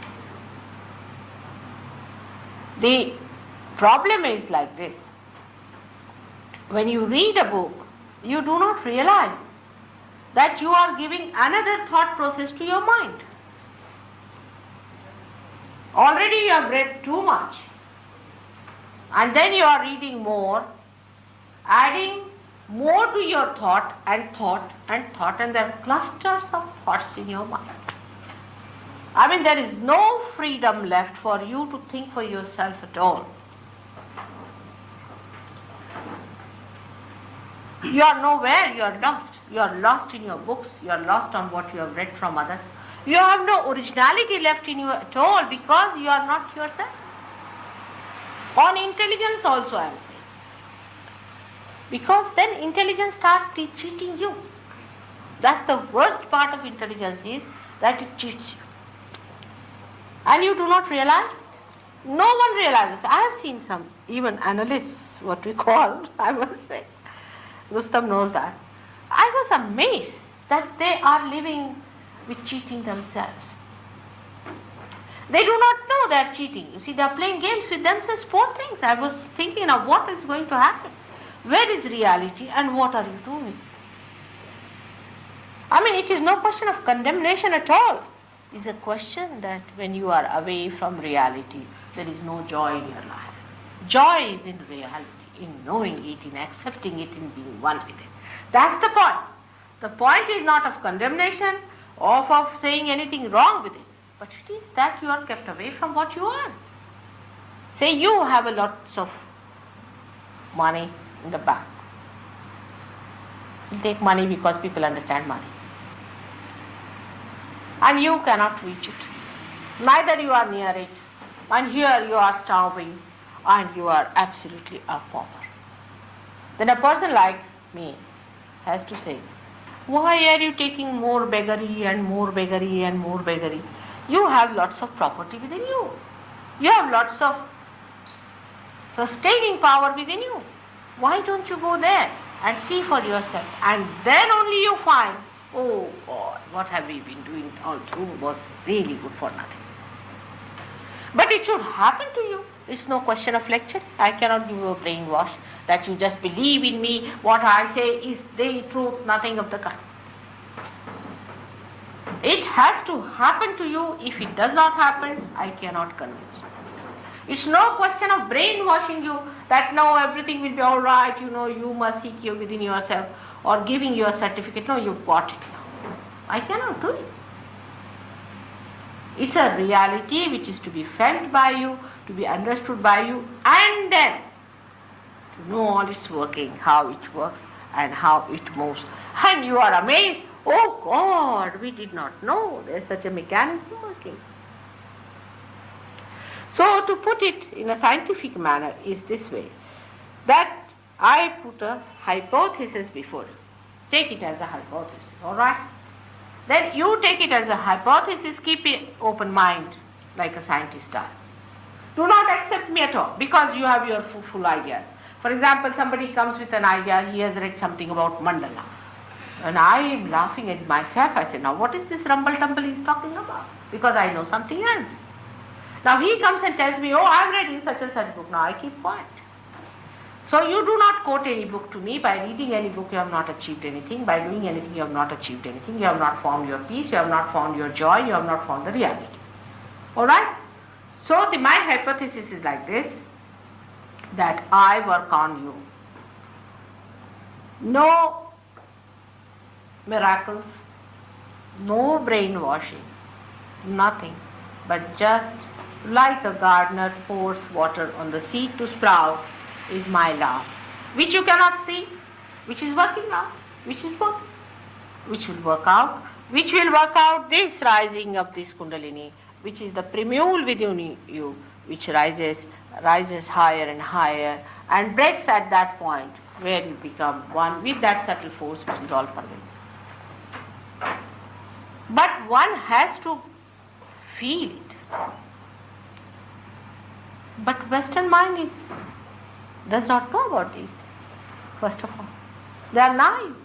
D: The problem is like this. When you read a book, you do not realize that you are giving another thought process to your mind. Already you have read too much, and then you are reading more, adding more to your thought, and there are clusters of thoughts in your mind. I mean, there is no freedom left for you to think for yourself at all. You are nowhere, you are lost. You are lost in your books, you are lost on what you have read from others. You have no originality left in you at all because you are not yourself. On intelligence also I am saying. Because then intelligence starts cheating you. That's the worst part of intelligence, is that it cheats you. And you do not realize. No one realizes. I have seen some, even analysts, what we call, I must say. Rustam knows that. I was amazed that they are living with cheating themselves. They do not know they are cheating. You see, they are playing games with themselves, poor things. I was thinking of what is going to happen. Where is reality and what are you doing? I mean, it is no question of condemnation at all. It's a question that when you are away from reality, there is no joy in your life. Joy is in reality, in knowing it, in accepting it, in being one with it. That's the point. The point is not of condemnation or of saying anything wrong with it, but it is that you are kept away from what you are. Say you have a lots of money in the bank. You take money because people understand money. And you cannot reach it. Neither you are near it. And here you are starving and you are absolutely a pauper. Then a person like me has to say, why are you taking more beggary and more beggary and more beggary? You have lots of property within you. You have lots of sustaining power within you. Why don't you go there and see for yourself? And then only you find, oh God, what have we been doing all through was really good for nothing. But it should happen to you. It's no question of lecture. I cannot give you a brainwash that you just believe in me. What I say is the truth, nothing of the kind. It has to happen to you. If it does not happen, I cannot convince you. It's no question of brainwashing you that now everything will be all right, you must seek you within yourself, or giving you a certificate. No, you've got it now. I cannot do it. It's a reality which is to be felt by you, to be understood by you, and then to know all its working, how it works and how it moves. And you are amazed, oh God, we did not know there's such a mechanism working. So to put it in a scientific manner is this way, that I put a hypothesis before you. Take it as a hypothesis, all right? Then you take it as a hypothesis, keep an open mind like a scientist does. Do not accept me at all because you have your full ideas. For example, somebody comes with an idea, he has read something about mandala. And I am laughing at myself. I say, now what is this rumble-tumble he's talking about? Because I know something else. Now he comes and tells me, oh, I've read in such and such book. Now I keep quiet. So you do not quote any book to me. By reading any book you have not achieved anything. By doing anything you have not achieved anything. You have not found your peace. You have not found your joy. You have not found the reality. Alright? So my hypothesis is like this, that I work on you. No miracles, no brainwashing, nothing, but just like a gardener pours water on the seed to sprout is my love, which you cannot see, which is working out, which is working, which will work out this rising of this Kundalini, which is the primule within you, which rises higher and higher and breaks at that point where you become one with that subtle force which is all pervading. But one has to feel it. But Western mind does not know about these things, first of all. They are naive.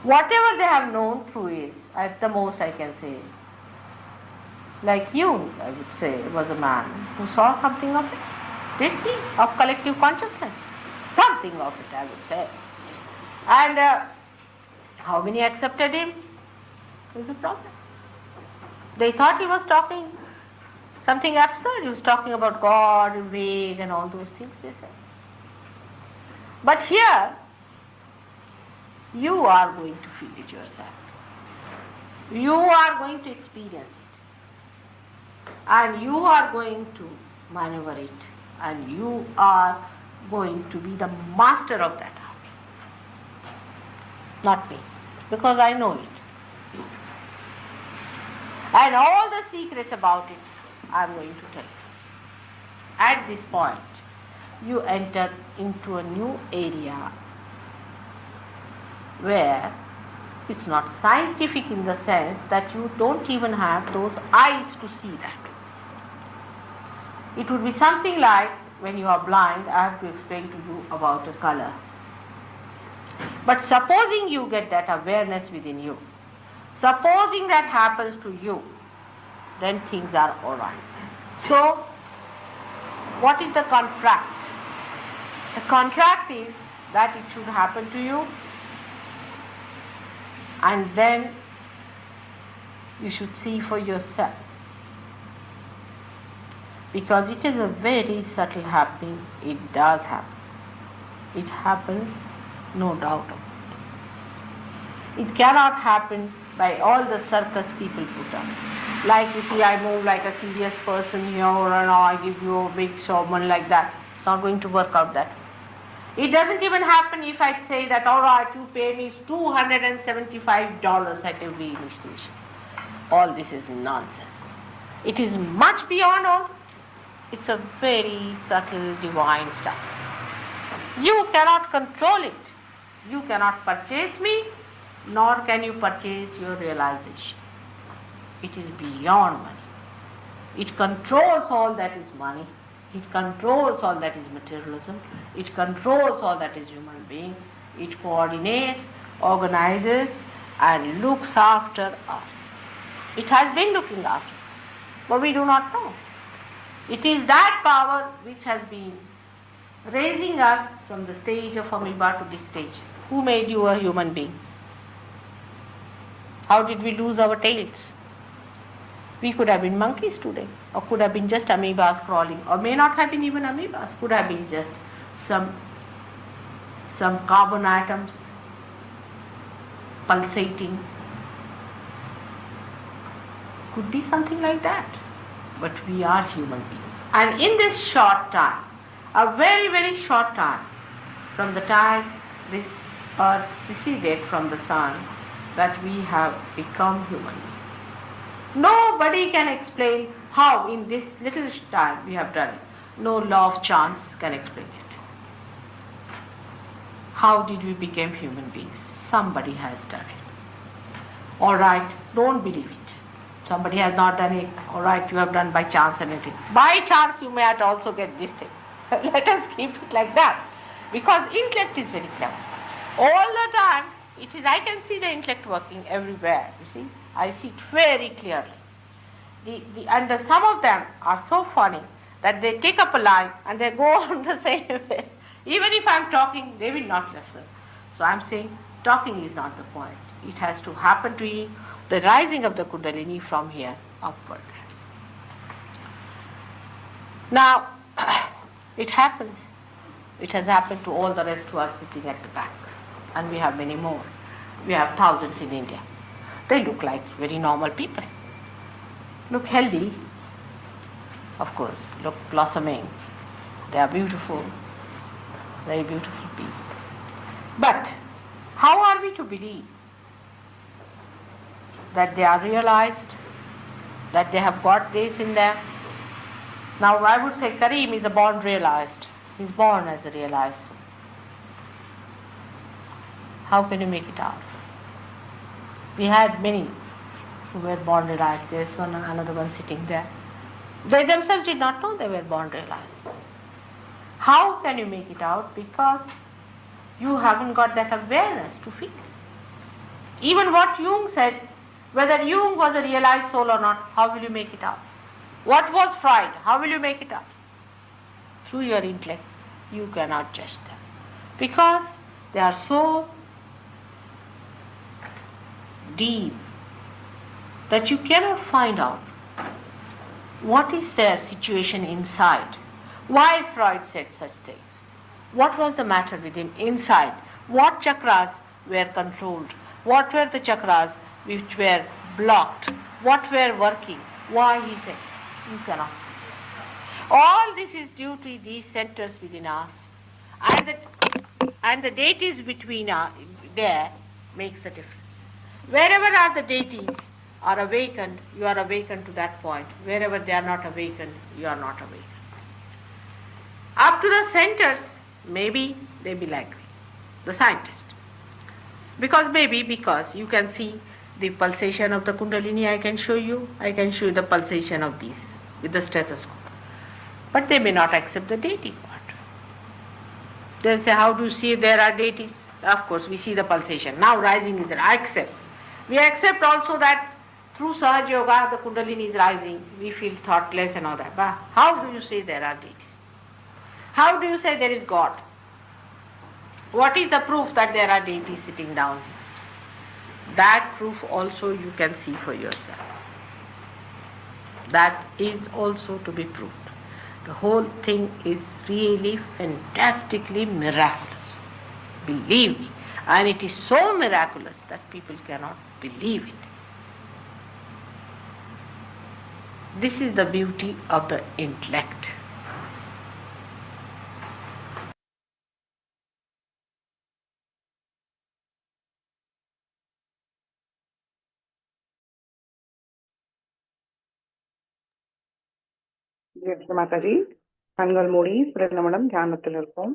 D: Whatever they have known through is, at the most I can say, like you, I would say, was a man who saw something of it, did he? Of collective consciousness. Something of it, I would say. And how many accepted him? Is a problem. They thought he was talking something absurd. He was talking about God and vague and all those things, they said. But here, you are going to feel it yourself. You are going to experience it. And you are going to maneuver it. And you are going to be the master of that art. Not me, because I know it. And all the secrets about it I am going to tell you. At this point, you enter into a new area where it's not scientific in the sense that you don't even have those eyes to see that. It would be something like when you are blind, I have to explain to you about a color. But supposing you get that awareness within you, supposing that happens to you, then things are all right. So, what is the contract? The contract is that it should happen to you, and then you should see for yourself. Because it is a very subtle happening, it does happen. It happens, no doubt about it. It cannot happen by all the circus people put up. Like you see, I move like a serious person here, or now I give you a big showman like that. It's not going to work out that way. It doesn't even happen if I say that, all right, you pay me $275 at every initiation. All this is nonsense. It is much beyond all. It's a very subtle divine stuff. You cannot control it. You cannot purchase me, nor can you purchase your realization. It is beyond money. It controls all that is money. It controls all that is materialism. It controls all that is human being. It coordinates, organizes, and looks after us. It has been looking after us, but we do not know. It is that power which has been raising us from the stage of amoeba to this stage. Who made you a human being? How did we lose our tails? We could have been monkeys today, or could have been just amoebas crawling, or may not have been even amoebas, could have been just some carbon atoms pulsating. Could be something like that. But we are human beings. And in this short time, a very, very short time, from the time this earth seceded from the sun, that we have become human beings. Nobody can explain how in this little time we have done it. No law of chance can explain it. How did we become human beings? Somebody has done it. All right, don't believe it. Somebody has not done it. All right, you have done by chance and anything. By chance you might also get this thing. Let us keep it like that. Because intellect is very clever. All the time, it is, I can see the intellect working everywhere, you see. I see it very clearly. Some of them are so funny that they take up a line and they go on the same way. Even if I'm talking, they will not listen. So I'm saying, talking is not the point. It has to happen to you, the rising of the Kundalini from here upward. Now, it happens. It has happened to all the rest who are sitting at the back. And we have many more. We have thousands in India. They look like very normal people. Look healthy, of course, look blossoming. They are beautiful, very beautiful people. But how are we to believe that they are realized, that they have got this in them? Now I would say Kareem is a born realized. He is born as a realized soul. How can you make it out? We had many who were born realized. There is another one sitting there. They themselves did not know they were born realized. How can you make it out? Because you haven't got that awareness to feel. Even what Jung said, whether Jung was a realized soul or not, how will you make it out? What was Freud? How will you make it out? Through your intellect, you cannot judge them. Because they are so deep that you cannot find out what is their situation inside. Why Freud said such things? What was the matter with him inside? What chakras were controlled? What were the chakras which were blocked? What were working? Why he said, you cannot say. All this is due to these centers within us and the deities between there makes a difference. Wherever are the deities are awakened, you are awakened to that point. Wherever they are not awakened, you are not awakened. Up to the centers, maybe they be like me, the scientist. Because you can see the pulsation of the Kundalini, I can show you the pulsation of these with the stethoscope. But they may not accept the deity part. They'll say, how do you see there are deities? Of course, we see the pulsation. Now rising is there. I accept. We accept also that through Sahaj Yoga, the Kundalini is rising. We feel thoughtless and all that. But how do you say there are deities? How do you say there is God? What is the proof that there are deities sitting down? That proof also you can see for yourself. That is also to be proved. The whole thing is really fantastically miraculous. Believe me. And it is so miraculous that people cannot believe it. This is the beauty of the intellect.
C: Jai Mataji. கண்கள் மூடி 2 நிமிடம் தியானத்தில் இருப்போம்.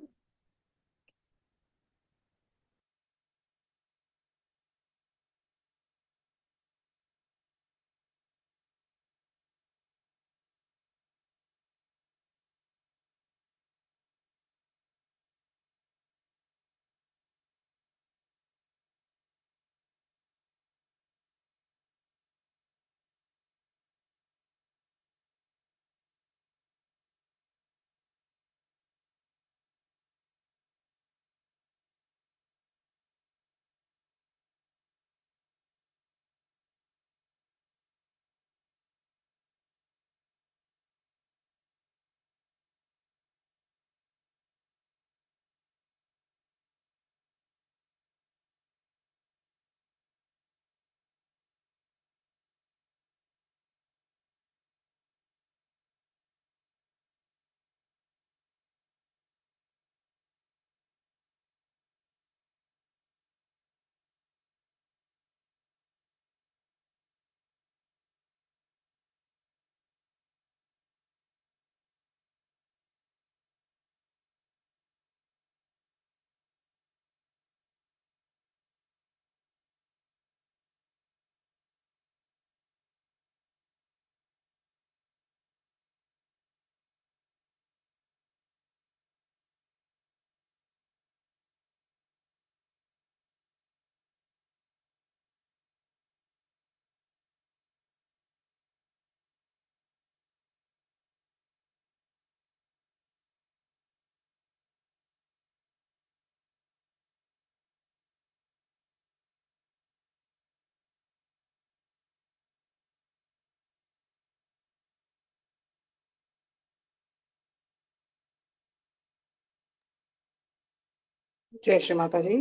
C: ஜெய் ஸ்ரீ மாதாஜி.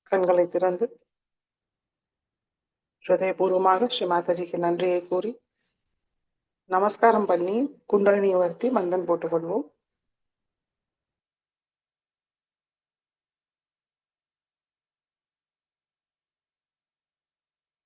C: கண்களை திறந்து ஹிருதயபூர்வமாக ஸ்ரீ மாதாஜிக்கு நன்றியை கூறி நமஸ்காரம் பண்ணி குண்டலினியை வருத்தி மந்தன் போட்டுக்கொள்வோம்.